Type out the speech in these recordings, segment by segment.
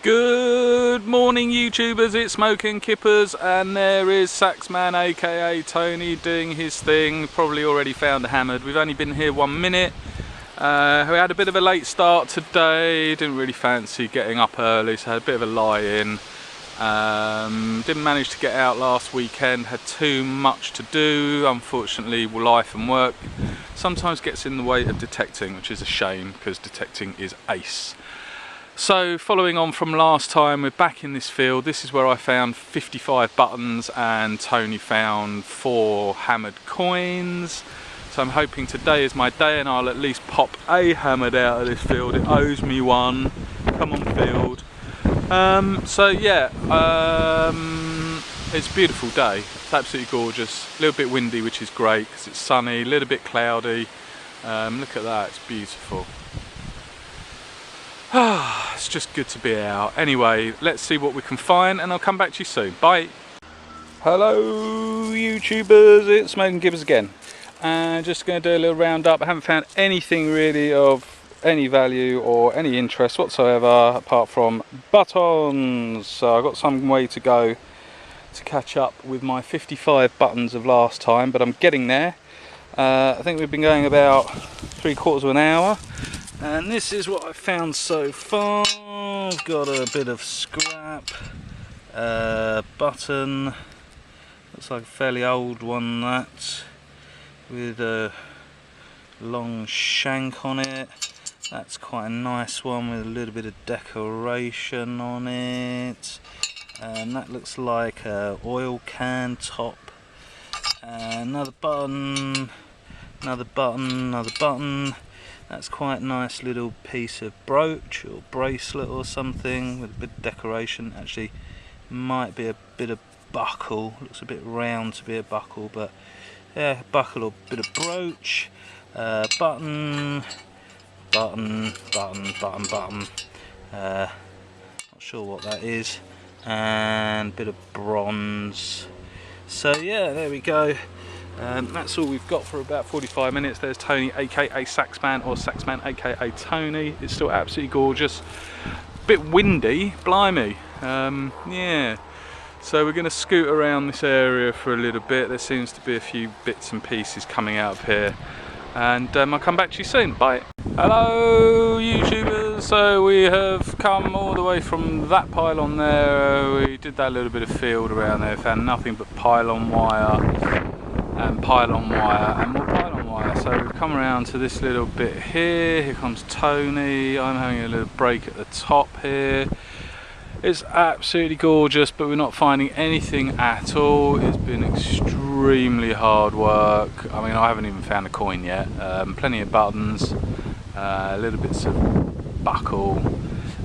Good morning YouTubers, it's Smoking Kippers and there is Saxman aka Tony doing his thing. Probably already found a hammered. We've only been here 1 minute. We had a bit of a late start today, didn't really fancy getting up early, so had a bit of a lie-in. Didn't manage to get out last weekend, had too much to do. Unfortunately, life and work sometimes gets in the way of detecting, which is a shame because detecting is ace. So following on from last time, we're back in this field. This is where I found 55 buttons and Tony found 4 hammered coins. So I'm hoping today is my day and I'll at least pop a hammered out of this field. It owes me one. Come on field. So yeah, it's a beautiful day. It's absolutely gorgeous. A little bit windy, which is great because it's sunny, a little bit cloudy. Look at that, it's beautiful. It's just good to be out. Anyway, let's see what we can find and I'll come back to you soon. Bye. Hello YouTubers, it's Smoking Kippers again. And just going to do a little roundup. I haven't found anything really of any value or any interest whatsoever apart from buttons. So I've got some way to go to catch up with my 55 buttons of last time, but I'm getting there. I think we've been going about 3/4 of an hour. And this is what I've found so far. I've got a bit of scrap, button, looks like a fairly old one, that, with a long shank on it. That's quite a nice one with a little bit of decoration on it. And that looks like a oil can top. Another button, another button, another button. That's quite a nice little piece of brooch or bracelet or something with a bit of decoration. Actually, might be a bit of buckle. Looks a bit round to be a buckle, but yeah, buckle or bit of brooch. Button, button, button, button, button. Not sure what that is. And bit of bronze. So yeah, there we go. That's all we've got for about 45 minutes. There's Tony aka Saxman or Saxman aka Tony. It's still absolutely gorgeous. Bit windy, blimey. Yeah. So we're going to scoot around this area for a little bit. There seems to be a few bits and pieces coming out of here. And I'll come back to you soon. Bye. Hello YouTubers. So we have come all the way from that pylon there. We did that little bit of field around there. Found nothing but pylon wire. And pylon wire and more pylon wire. So we've come around to this little bit here. Here comes Tony. I'm having a little break at the top here. It's absolutely gorgeous, but we're not finding anything at all. It's been extremely hard work. I mean, I haven't even found a coin yet. Plenty of buttons, little bits of buckle,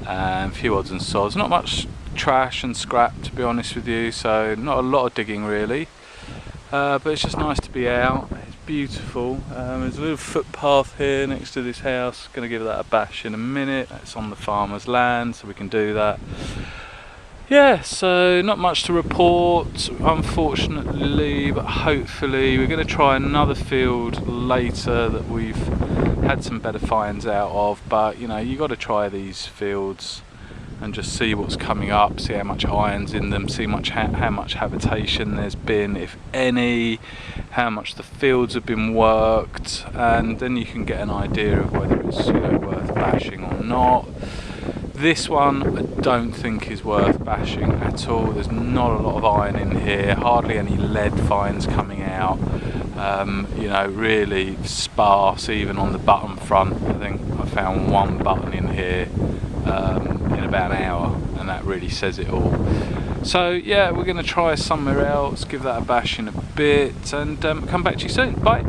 and a few odds and sods. Not much trash and scrap, to be honest with you, so not a lot of digging really. But it's just nice to be out. It's beautiful. There's a little footpath here next to this house. Going to give that a bash in a minute. It's on the farmer's land, so we can do that. Yeah, so not much to report, unfortunately, but hopefully we're going to try another field later that we've had some better finds out of. But you know, you got to try these fields and just see what's coming up, see how much iron's in them, see how much habitation there's been, if any, how much the fields have been worked, and then you can get an idea of whether it's, you know, worth bashing or not. This one I don't think is worth bashing at all. There's not a lot of iron in here, hardly any lead finds coming out. You know, really sparse even on the button front. I think I found one button in here in about an hour, and that really says it all. So yeah, we're going to try somewhere else, give that a bash in a bit, and come back to you soon. Bye.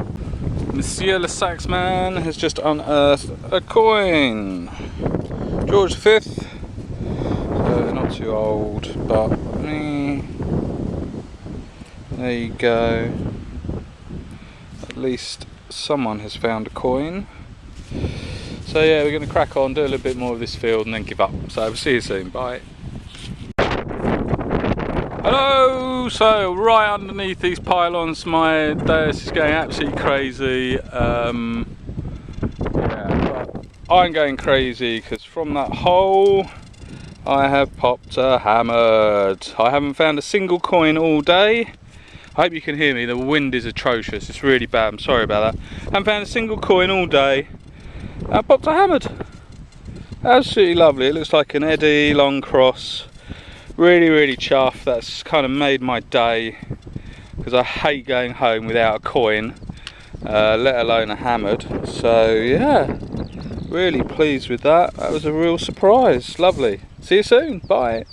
Monsieur le Saxman has just unearthed a coin. George V. Not too old, but there you go. At least someone has found a coin. So yeah, we're going to crack on, do a little bit more of this field and then give up. So we'll see you soon, bye. Hello! So right underneath these pylons my Deus is going absolutely crazy. Yeah, but I'm going crazy because from that hole I have popped a hammered. I haven't found a single coin all day. I hope you can hear me, the wind is atrocious, it's really bad, I'm sorry about that. Haven't found a single coin all day. I popped a hammered. Absolutely lovely, it looks like an Eddie long cross. Really chuffed, that's kind of made my day. Because I hate going home without a coin, let alone a hammered. So yeah, really pleased with that. That was a real surprise, lovely. See you soon, bye.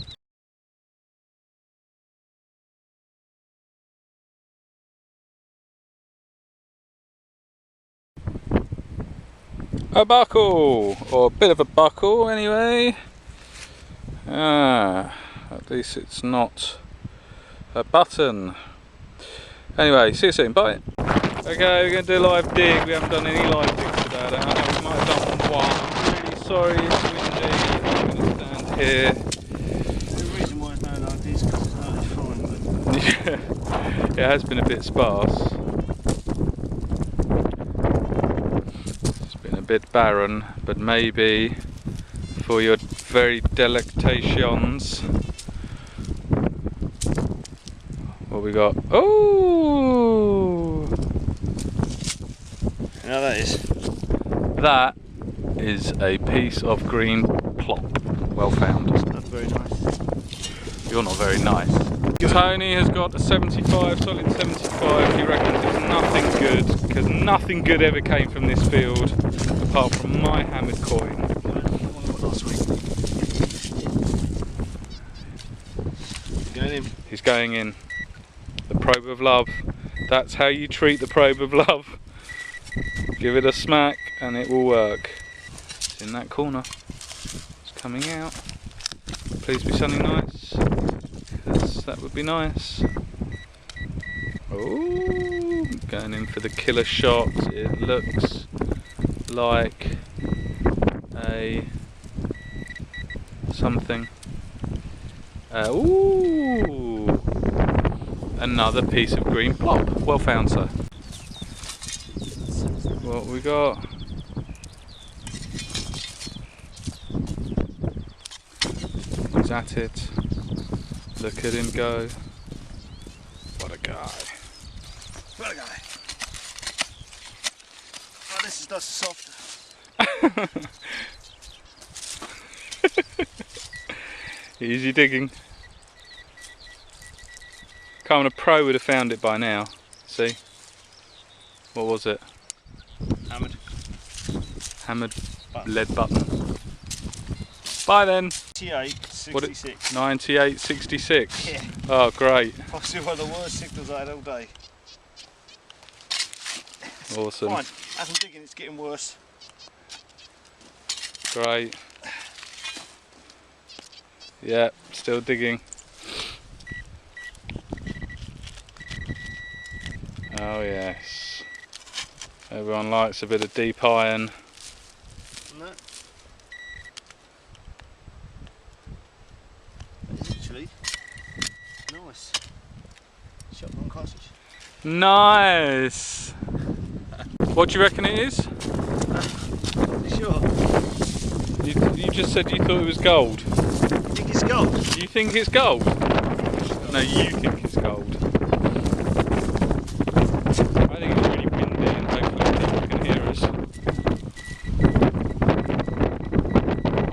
A buckle, or a bit of a buckle anyway. At least it's not a button. Anyway, see you soon, bye. Okay, we're going to do a live dig. We haven't done any live digs today. I don't know, we might have done one. I'm really sorry, it's windy. I'm going to stand here. The reason why it's no live digs is because it's not as fine. Yeah, it has been a bit sparse. A bit barren, but maybe for your very delectations. What we got? Oh! You know that is? That is a piece of green plop. Well found. Not very nice. You're not very nice. Tony has got a 75, solid 75. He reckons it's nothing good, because nothing good ever came from this field apart from my hammered coin. Last week. Going in. He's going in. The probe of love. That's how you treat the probe of love. Give it a smack and it will work. It's in that corner. It's coming out. Please be something nice. Yes, that would be nice. Oh, going in for the killer shot. It looks like a something. Ooh, another piece of green plop. Well found, sir. What we got? He's at it. Look at him go. What a guy. What a guy. Oh, this is not so soft. Easy digging. Come on, a pro would have found it by now. See? What was it? Hammered. Hammered Button. lead button. Bye then. 98.66. 98.66. Yeah. Oh, great. Possibly one of the worst signals I had all day. Awesome. Fine. As I'm digging, it's getting worse. Great. Yeah, still digging. Oh yes. Everyone likes a bit of deep iron. No. It's actually nice. Shotgun cartridge. Nice. What do you reckon it is? Sure. You just said you thought it was gold. You think it's gold? You think it's gold? No, you think it's gold. I think it's really windy and hopefully people can hear us.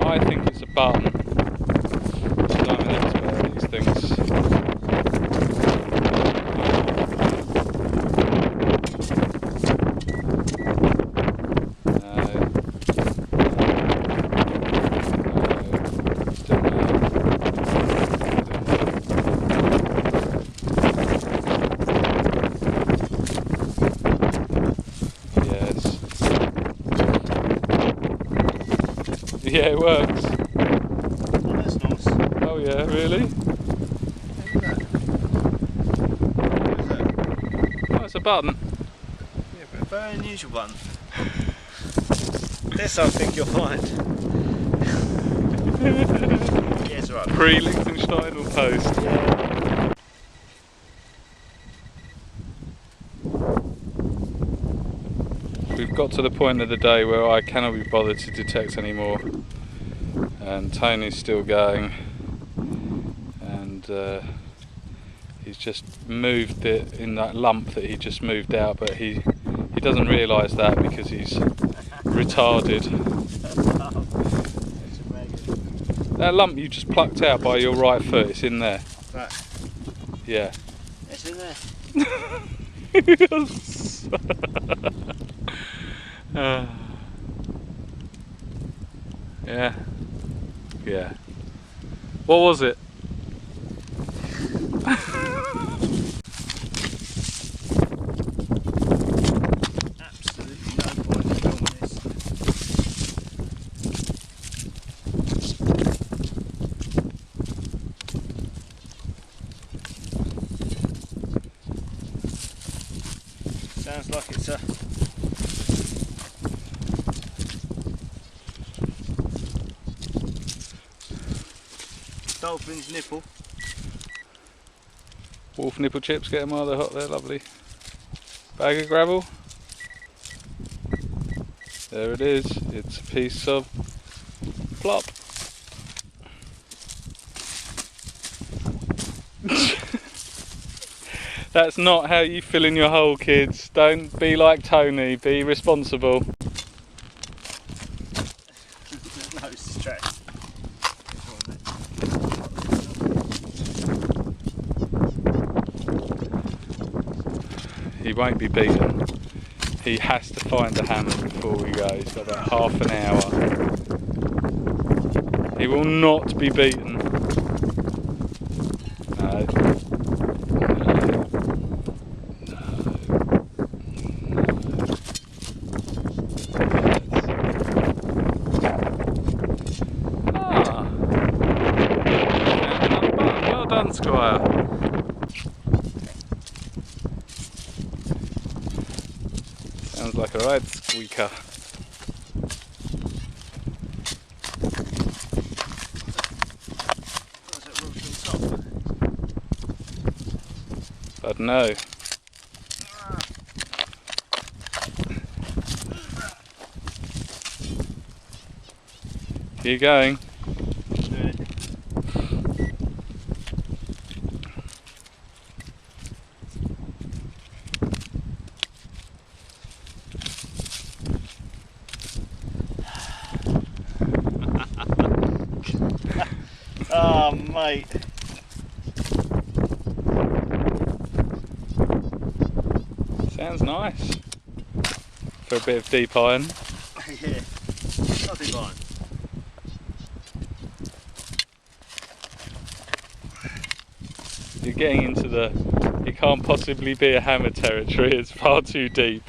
I think it's a button. I'm an expert at these things. Yeah, it works. Oh, that's nice. Oh yeah, really? Look at that. What is that? Oh, it's a button. Yeah, but a very unusual one. This I think you'll find. Yeah, it's alright. Pre-Liechtenstein or post? Yeah. We've got to the point of the day where I cannot be bothered to detect anymore. and Tony's still going, and he's just moved it in that lump that he just moved out, but he doesn't realise that because he's retarded. That lump you just plucked out by your right foot, it's in there. Right. Yeah. It's in there. Yeah. Yeah. What was it? Absolutely no point in filming this. Sounds like it's a dolphin's nipple. Wolf nipple chips, get them while they're hot there, lovely. Bag of gravel. There it is, it's a piece of plop. That's not how you fill in your hole, kids. Don't be like Tony, be responsible. No stress. He won't be beaten. He has to find a hammer before we go. He's got about half an hour. He will not be beaten. No. Well done, Squire. Sounds like a right squeaker. Was it rubber from the top? But no. Keep going. Doing it. Oh, mate. Sounds nice. For a bit of deep iron. Yeah. Not deep iron. You're getting into the, it can't possibly be a hammer territory, it's far too deep.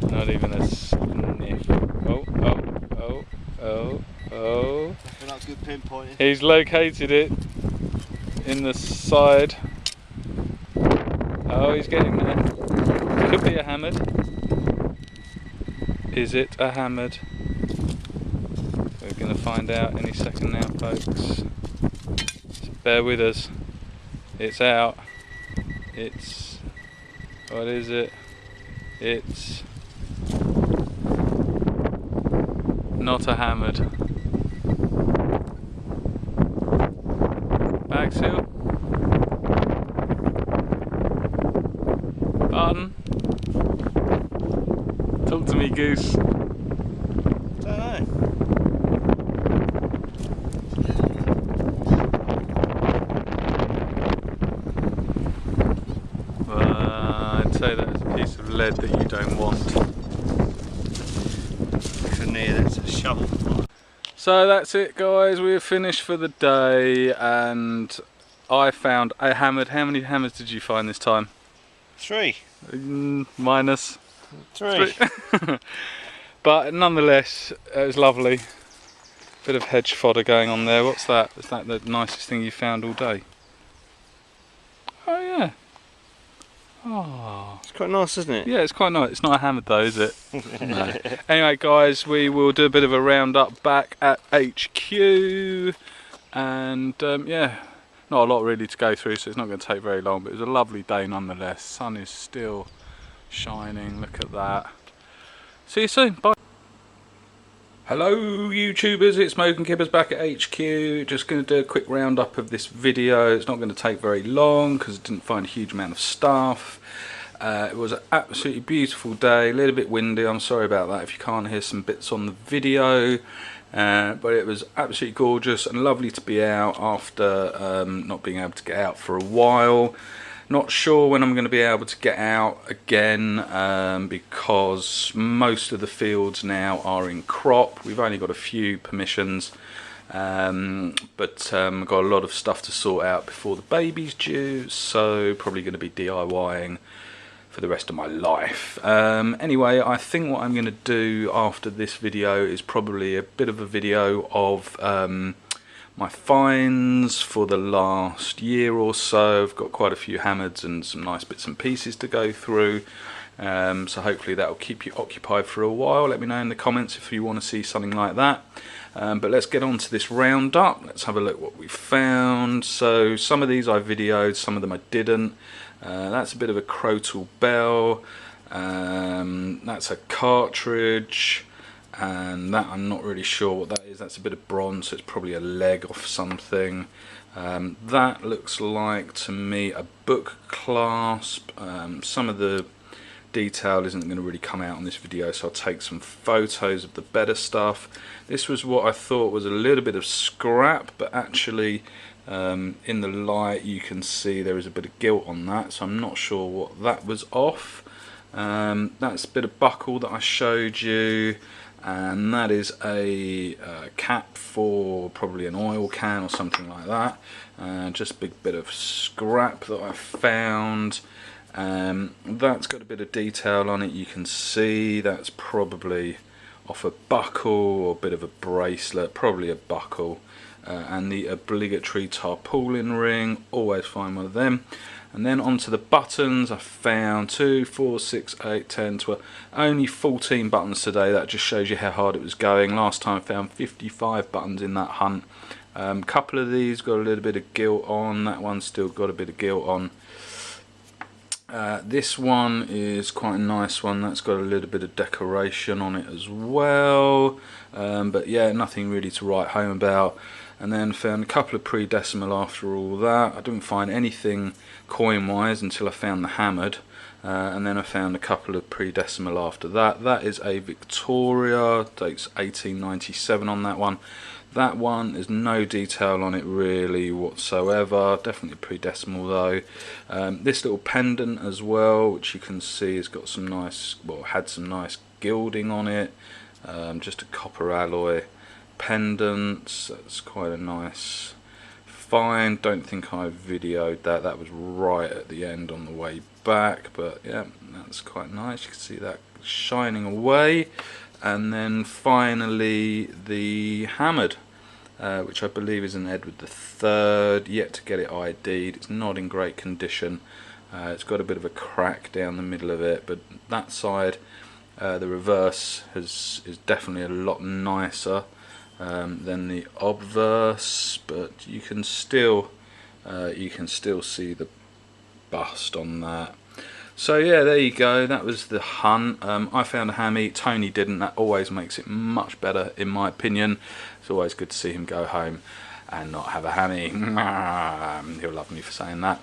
Not even a sniff. Oh, oh, oh, oh, oh. Nothing like good pinpointing. He's located it in the side. Oh, he's getting there. Could be a hammered. Is it a hammered? We're going to find out any second now, folks. So bear with us. It's out. It's... what is it? It's... not a hammered. Back seal. Pardon? Talk to me, goose. Don't know. I'd say that's a piece of lead that you don't want. For near, that's a shovel. So that's it, guys. We're finished for the day, and I found a hammered. How many hammers did you find this time? 3. Minus 3. But nonetheless, it was lovely. Bit of hedge fodder going on there. What's that? Is that the nicest thing you found all day? Oh yeah. Oh. It's quite nice, isn't it? Yeah, it's quite nice. It's not a hammered though, is it? No. Anyway, guys, we will do a bit of a roundup back at HQ, and yeah, not a lot really to go through, so it's not going to take very long. But it was a lovely day nonetheless. Sun is still shining. Look at that. See you soon. Bye. Hello YouTubers, it's Smoking Kippers back at HQ. Just going to do a quick roundup of this video. It's not going to take very long because I didn't find a huge amount of stuff. It was an absolutely beautiful day, a little bit windy, I'm sorry about that if you can't hear some bits on the video. But it was absolutely gorgeous and lovely to be out after not being able to get out for a while. Not sure when I'm going to be able to get out again because most of the fields now are in crop. We've only got a few permissions, but I've got a lot of stuff to sort out before the baby's due, so probably going to be DIYing for the rest of my life. Anyway, I think what I'm going to do after this video is probably a bit of a video of my finds for the last year or so. I've got quite a few hammers and some nice bits and pieces to go through, so hopefully that will keep you occupied for a while. Let me know in the comments if you want to see something like that. But let's get on to this roundup. Let's have a look what we found. So some of these I videoed, some of them I didn't. That's a bit of a crotal bell, that's a cartridge, and that I'm not really sure what that is. That's a bit of bronze, so it's probably a leg off something. That looks like to me a book clasp. Some of the detail isn't going to really come out on this video, so I'll take some photos of the better stuff. This was what I thought was a little bit of scrap, but actually in the light you can see there is a bit of gilt on that, so I'm not sure what that was off. That's a bit of buckle that I showed you, and that is a cap for probably an oil can or something like that. Just a big bit of scrap that I found. That's got a bit of detail on it, you can see that's probably off a buckle or a bit of a bracelet, probably a buckle. And the obligatory tarpaulin ring, always find one of them. And then onto the buttons, I found 2, 4, 6, 8, 10, 12, only 14 buttons today. That just shows you how hard it was going. Last time I found 55 buttons in that hunt. Couple of these got a little bit of gilt on, that one's still got a bit of gilt on. This one is quite a nice one, that's got a little bit of decoration on it as well. But yeah, nothing really to write home about. And then found a couple of pre-decimal after all that. I didn't find anything coin wise until I found the hammered, and then I found a couple of pre-decimal after that. That is a Victoria, dates 1897 on that one. That one, there's no detail on it really whatsoever, definitely pre-decimal though. This little pendant as well, which you can see has got some nice, well, had some nice gilding on it, just a copper alloy pendants. That's quite a nice find. Don't think I videoed that, that was right at the end on the way back, but yeah, that's quite nice. You can see that shining away. And then finally the hammered, which I believe is an Edward III, yet to get it ID'd. It's not in great condition. It's got a bit of a crack down the middle of it, but that side, the reverse is definitely a lot nicer than the obverse, but you can still see the bust on that. So yeah, there you go, that was the hunt. I found a hammy, Tony didn't. That always makes it much better in my opinion. It's always good to see him go home and not have a hammy. He'll love me for saying that.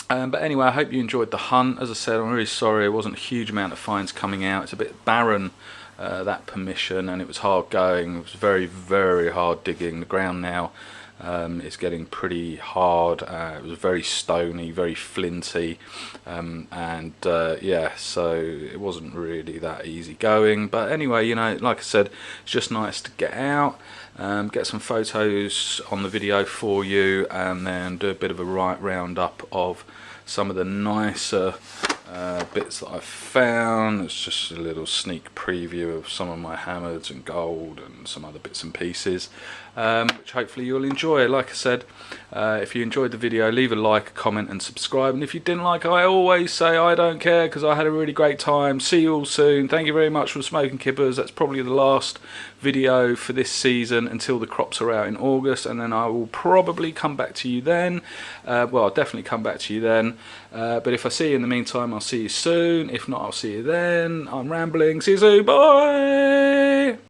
But anyway, I hope you enjoyed the hunt. As I said, I'm really sorry it wasn't a huge amount of finds coming out. It's a bit barren, that permission, and it was hard going. It was very, very hard digging. The ground now is getting pretty hard. It was very stony, very flinty, yeah, so it wasn't really that easy going. But anyway, you know, like I said, it's just nice to get out, get some photos on the video for you, and then do a bit of a roundup of some of the nicer bits that I've found. It's just a little sneak preview of some of my hammers and gold and some other bits and pieces, which hopefully you'll enjoy. Like I said, if you enjoyed the video, leave a like, a comment and subscribe, and if you didn't like, I always say I don't care because I had a really great time. See you all soon. Thank you very much for Smoking Kippers. That's probably the last video for this season until the crops are out in August, and then I will probably come back to you then. Well, I'll definitely come back to you then, but if I see you in the meantime, I'll see you soon. If not, I'll see you then. I'm rambling. See you soon. Bye.